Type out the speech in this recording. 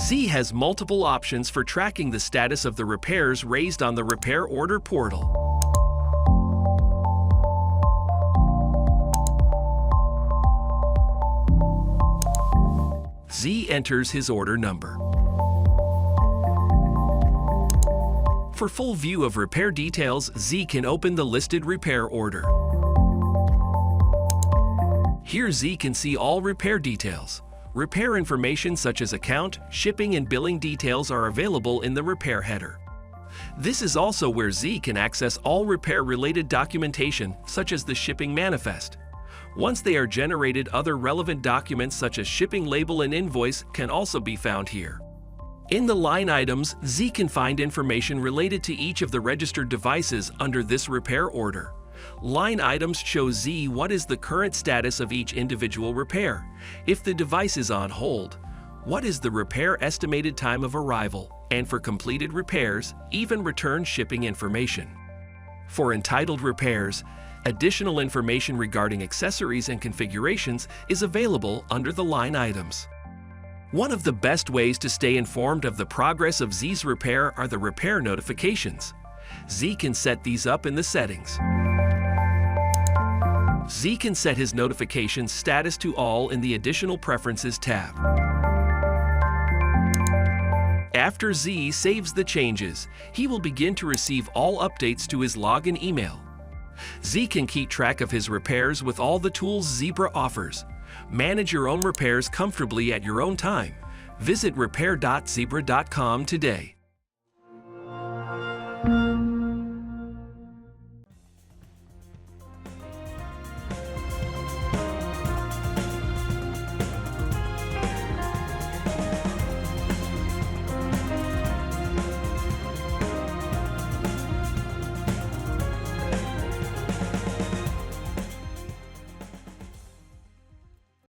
Z has multiple options for tracking the status of the repairs raised on the repair order portal. Z enters his order number. For full view of repair details, Z can open the listed repair order. Here Z can see all repair details. Repair information such as account, shipping, and billing details are available in the repair header. This is also where Z can access all repair-related documentation such as the shipping manifest. Once they are generated, other relevant documents such as shipping label and invoice can also be found here. In the line items, Z can find information related to each of the registered devices under this repair order. Line items show Z what is the current status of each individual repair. If the device is on hold, what is the repair estimated time of arrival, and for completed repairs, even return shipping information. For entitled repairs, additional information regarding accessories and configurations is available under the line items. One of the best ways to stay informed of the progress of Z's repair are the repair notifications. Z can set these up in the settings. Z can set his notifications status to all in the Additional Preferences tab. After Z saves the changes, he will begin to receive all updates to his login email. Z can keep track of his repairs with all the tools Zebra offers. Manage your own repairs comfortably at your own time. Visit repair.zebra.com today.